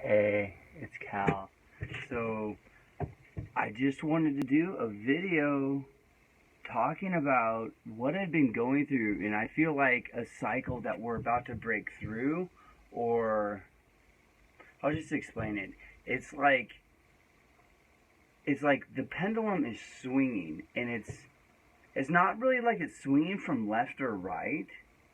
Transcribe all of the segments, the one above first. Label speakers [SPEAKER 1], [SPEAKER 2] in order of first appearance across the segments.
[SPEAKER 1] Hey, it's Cal. So, I just wanted to do a video talking about what I've been going through, and I feel like a cycle that we're about to break through, or I'll just explain it. It's like the pendulum is swinging, and it's not really like it's swinging from left or right,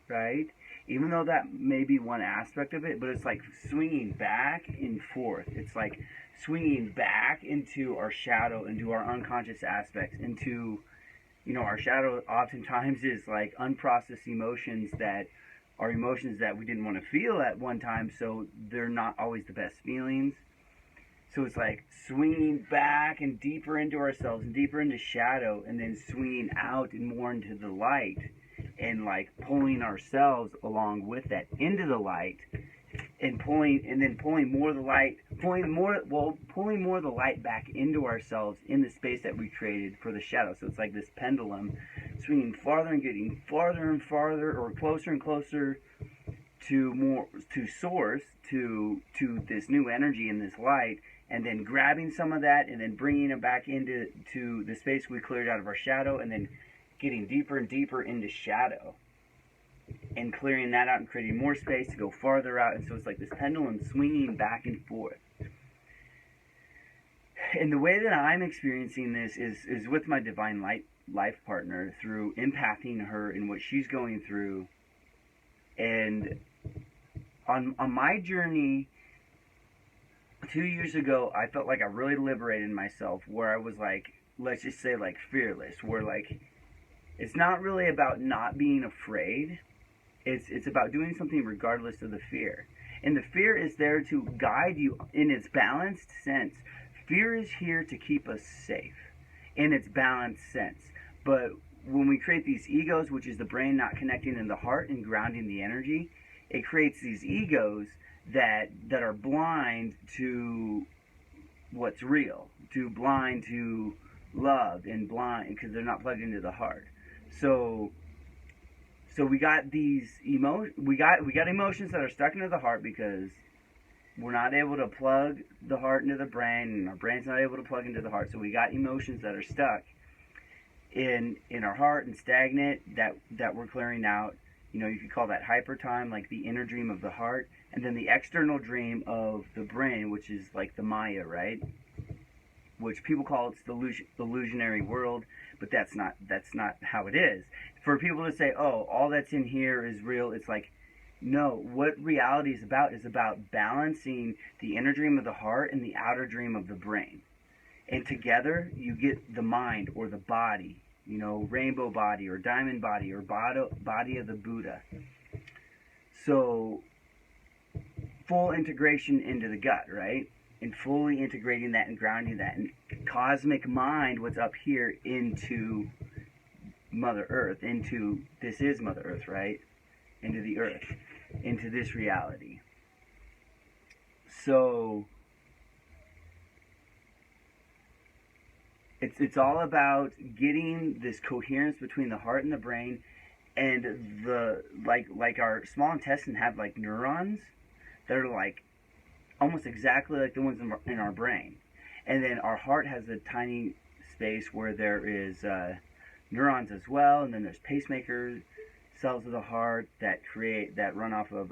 [SPEAKER 1] right? Even though that may be one aspect of it, but it's like swinging back and forth. It's like swinging back into our shadow, into our unconscious aspects, into, our shadow oftentimes is like unprocessed emotions that are emotions that we didn't want to feel at one time, so they're not always the best feelings. So it's like swinging back and deeper into ourselves and deeper into shadow, and then swinging out and more into the light, and like pulling ourselves along with that into the light, and pulling more of the light, pulling more of the light back into ourselves in the space that we created for the shadow. So it's like this pendulum swinging farther and getting farther and farther, or closer and closer to source, to this new energy in this light, and then grabbing some of that and then bringing it back into the space we cleared out of our shadow, and then getting deeper and deeper into shadow and clearing that out and creating more space to go farther out. And so it's like this pendulum swinging back and forth. And the way that I'm experiencing this is with my divine life partner, through empathing her and what she's going through. And on my journey 2 years ago, I felt like I really liberated myself, where I was like, let's just say like fearless, where like it's not really about not being afraid. It's about doing something regardless of the fear. And the fear is there to guide you in its balanced sense. Fear is here to keep us safe in its balanced sense. But when we create these egos, which is the brain not connecting in the heart and grounding the energy, it creates these egos that are blind to what's real, blind to love, and blind because they're not plugged into the heart. So we got these we got emotions that are stuck into the heart because we're not able to plug the heart into the brain, and our brain's not able to plug into the heart. So we got emotions that are stuck in our heart and stagnant, that we're clearing out. You could call that hyper time, like the inner dream of the heart, and then the external dream of the brain, which is like the Maya, right? Which people call it's the illusionary world, but that's not how it is. For people to say, oh, all that's in here is real, it's like, no, what reality is about balancing the inner dream of the heart and the outer dream of the brain. And together, you get the mind, or the body, rainbow body, or diamond body, or body of the Buddha. So, full integration into the gut, right? And fully integrating that and grounding that, and cosmic mind, what's up here, into Mother Earth, this is Mother Earth, right? Into the earth, into this reality. So it's all about getting this coherence between the heart and the brain, and the like our small intestine have like neurons that are like almost exactly like the ones in our brain. And then our heart has a tiny space where there is neurons as well, and then there's pacemaker cells of the heart that run off of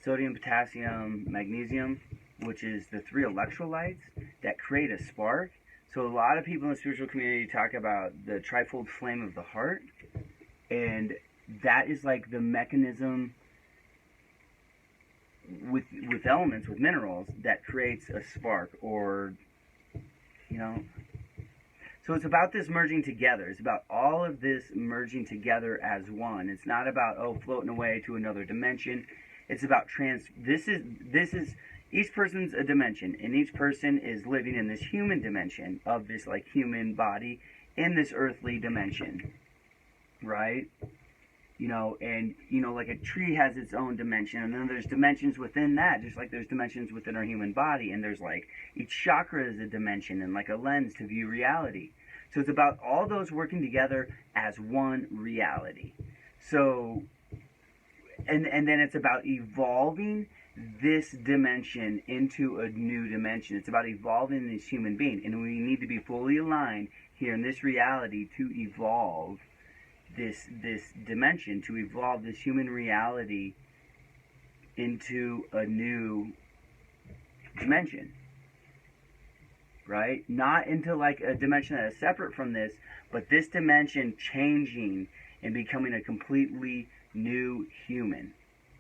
[SPEAKER 1] sodium, potassium, magnesium, which is the 3 electrolytes that create a spark. So a lot of people in the spiritual community talk about the trifold flame of the heart, and that is like the mechanism with elements, with minerals, that creates a spark, or so it's about this merging together. It's about all of this merging together as one. It's not about floating away to another dimension. It's about this is each person's a dimension, and each person is living in this human dimension of this like human body in this earthly dimension, right? And like a tree has its own dimension, and then there's dimensions within that, just like there's dimensions within our human body, and there's like each chakra is a dimension and like a lens to view reality. So it's about all those working together as one reality. So and then it's about evolving this dimension into a new dimension. It's about evolving this human being, and we need to be fully aligned here in this reality to evolve this dimension, to evolve this human reality into a new dimension, right? Not into like a dimension that is separate from this, but this dimension changing and becoming a completely new human,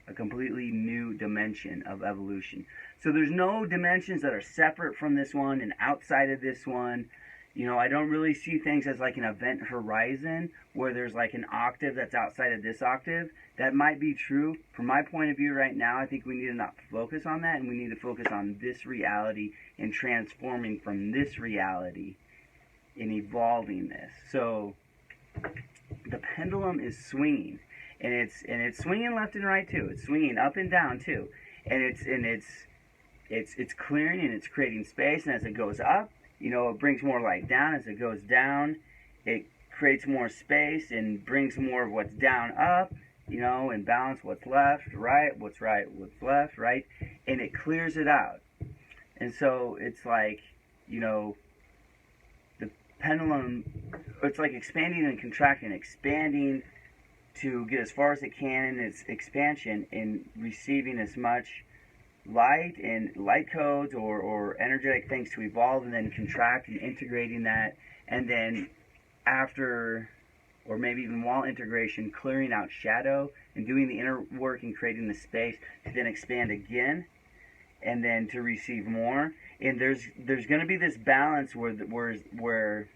[SPEAKER 1] a completely new dimension of evolution. So there's no dimensions that are separate from this one and outside of this one. You know, I don't really see things as like an event horizon where there's like an octave that's outside of this octave. That might be true. From my point of view right now, I think we need to not focus on that, and we need to focus on this reality and transforming from this reality and evolving this. So the pendulum is swinging, and it's swinging left and right too. It's swinging up and down too, and it's clearing and it's creating space. And as it goes up, you know, it brings more light down. As it goes down, it creates more space and brings more of what's down up, you know, and balance what's left, what's left, right, and it clears it out. And so it's like, you know, the pendulum, it's like expanding and contracting, expanding to get as far as it can in its expansion and receiving as much light and light codes or energetic things to evolve, and then contract and integrating that, and then after, or maybe even while integration, clearing out shadow and doing the inner work and creating the space to then expand again, and then to receive more. And there's going to be this balance where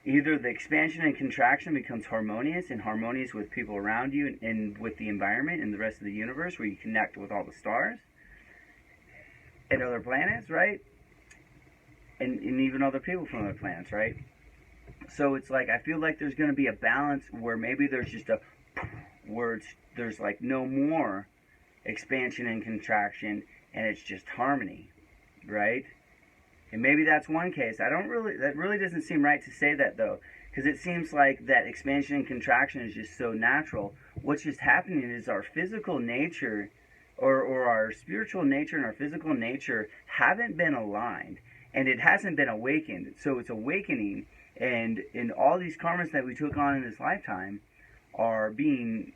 [SPEAKER 1] either the expansion and contraction becomes harmonious and harmonious with people around you and with the environment and the rest of the universe, where you connect with all the stars and other planets, right? And even other people from other planets, right? So it's like, I feel like there's going to be a balance where maybe there's just there's like no more expansion and contraction, and it's just harmony, right? And maybe that's one case. That really doesn't seem right to say that though, because it seems like that expansion and contraction is just so natural. What's just happening is our physical nature or our spiritual nature and our physical nature haven't been aligned, and it hasn't been awakened. So it's awakening, and in all these karmas that we took on in this lifetime are being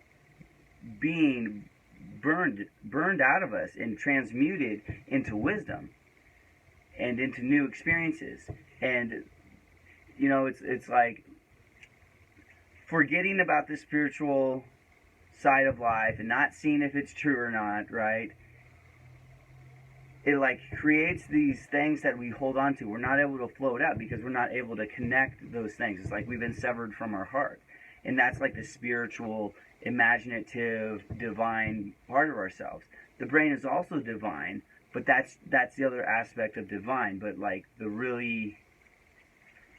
[SPEAKER 1] burned out of us and transmuted into wisdom and into new experiences. And you know, it's like forgetting about the spiritual side of life and not seeing if it's true or not, right? It like creates these things that we hold on to. We're not able to float out because we're not able to connect those things. It's like we've been severed from our heart. And that's like the spiritual, imaginative, divine part of ourselves. The brain is also divine, but that's the other aspect of divine. But like the really,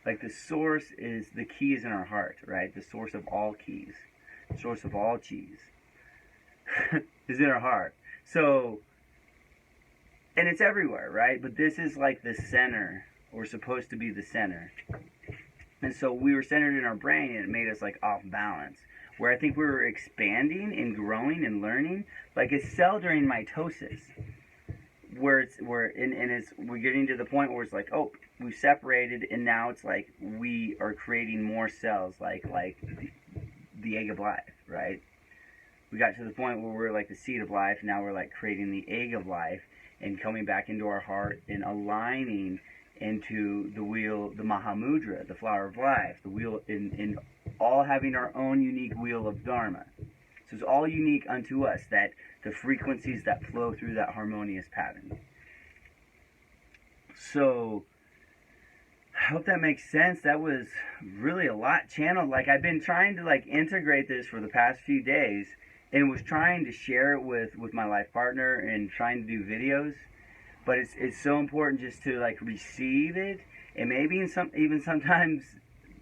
[SPEAKER 1] like the source is, the key is in our heart, right? The source of all keys, the source of all cheese is in our heart. So, and it's everywhere, right? But this is like the center, or supposed to be the center. And so we were centered in our brain, and it made us like off balance. Where I think we were expanding and growing and learning, like a cell during mitosis, we're getting to the point where it's like, oh, we've separated, and now it's like we are creating more cells, like the egg of life, right? We got to the point where we're like the seed of life, and now we're like creating the egg of life and coming back into our heart and aligning into the wheel, the Mahamudra, the flower of life, the wheel, in all having our own unique wheel of Dharma. So it's all unique unto us, that the frequencies that flow through that harmonious pattern. So I hope that makes sense. That was really a lot channeled. Like, I've been trying to like integrate this for the past few days, and was trying to share it with my life partner and trying to do videos. But it's so important just to like receive it, and maybe even sometimes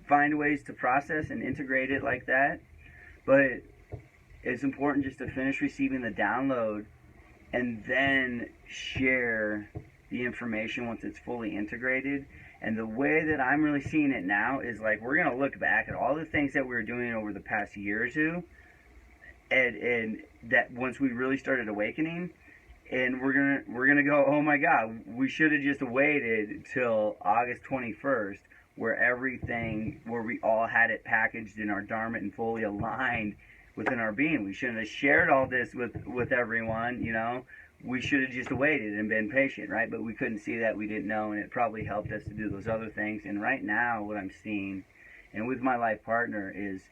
[SPEAKER 1] find ways to process and integrate it like that. But it's important just to finish receiving the download and then share the information once it's fully integrated. And the way that I'm really seeing it now is like, we're going to look back at all the things that we were doing over the past year or two, and that once we really started awakening, and we're gonna go, oh my God, we should have just waited till August 21st, where we all had it packaged in our dharma and fully aligned within our being. We shouldn't have shared all this with everyone, you know. We should have just waited and been patient, right? But we couldn't see that, we didn't know, and it probably helped us to do those other things. And right now, what I'm seeing, and with my life partner, is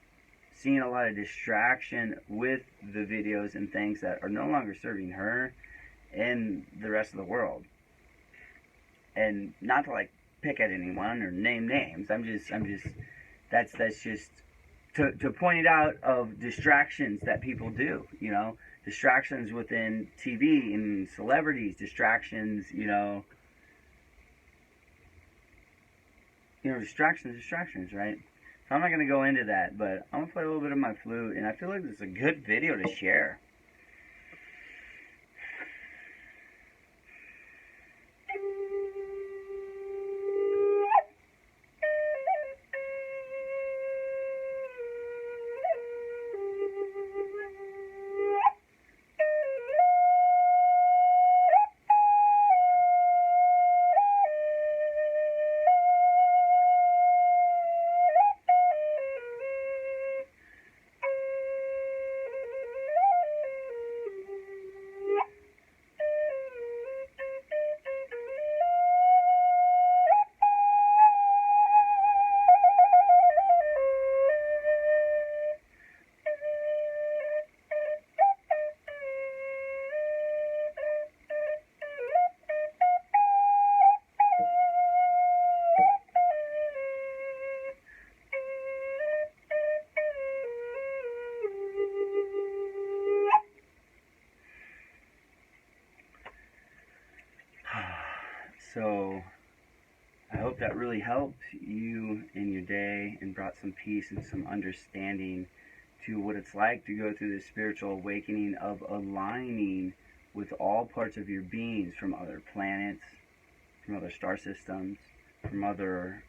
[SPEAKER 1] seeing a lot of distraction with the videos and things that are no longer serving her and the rest of the world. And not to like pick at anyone or name names. That's just to point it out of distractions that people do, you know, distractions within TV and celebrities, distractions, distractions, right? So I'm not going to go into that, but I'm going to play a little bit of my flute, and I feel like this is a good video to share. So I hope that really helped you in your day and brought some peace and some understanding to what it's like to go through this spiritual awakening of aligning with all parts of your beings, from other planets, from other star systems, from other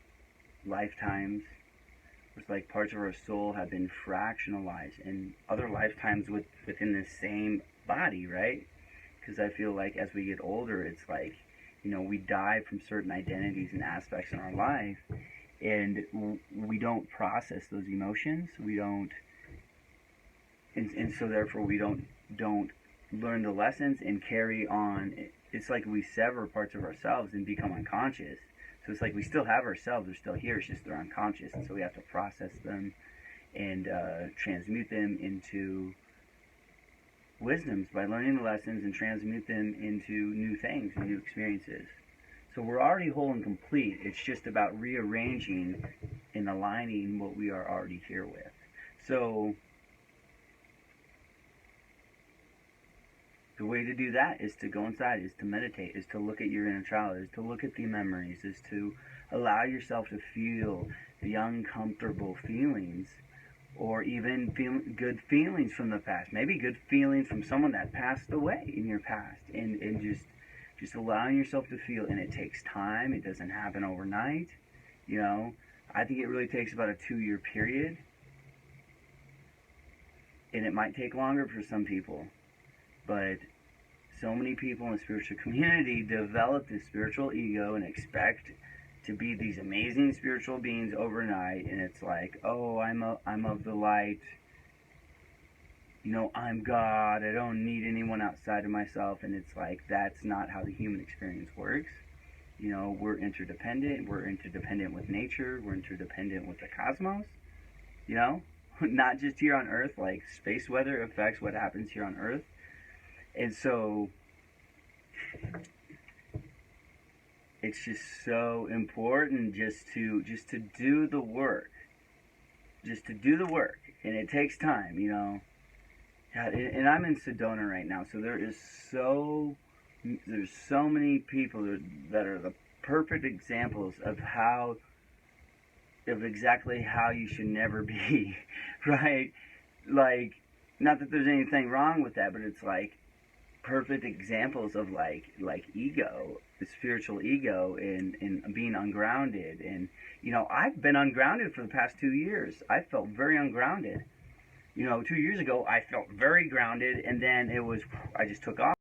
[SPEAKER 1] lifetimes. It's like parts of our soul have been fractionalized in other lifetimes within the same body, right? Because I feel like as we get older, it's like, we die from certain identities and aspects in our life, and we don't process those emotions. We don't, and so therefore we don't learn the lessons and carry on. It's like we sever parts of ourselves and become unconscious. So it's like we still have ourselves, they're still here, it's just they're unconscious, and so we have to process them and transmute them into wisdoms by learning the lessons and transmute them into new things and new experiences. So we're already whole and complete. It's just about rearranging and aligning what we are already here with. So the way to do that is to go inside, is to meditate, is to look at your inner child, is to look at the memories, is to allow yourself to feel the uncomfortable feelings, or even good feelings from the past. Maybe good feelings from someone that passed away in your past. And just allowing yourself to feel. And it takes time. It doesn't happen overnight. I think it really takes about a 2-year period. And it might take longer for some people. But so many people in the spiritual community develop this spiritual ego and expect to be these amazing spiritual beings overnight, and it's like, oh, I'm of the light, I'm God, I don't need anyone outside of myself. And it's like, that's not how the human experience works. We're interdependent with nature, we're interdependent with the cosmos, not just here on Earth. Like, space weather affects what happens here on Earth. And so it's just so important just to do the work. And it takes time, God, and I'm in Sedona right now, so there's so many people that are the perfect examples of exactly how you should never be, right? Like, not that there's anything wrong with that, but it's like perfect examples of like ego, the spiritual ego, and being ungrounded. And I've been ungrounded for the past 2 years. I felt very ungrounded, 2 years ago I felt very grounded, and then it was, I just took off.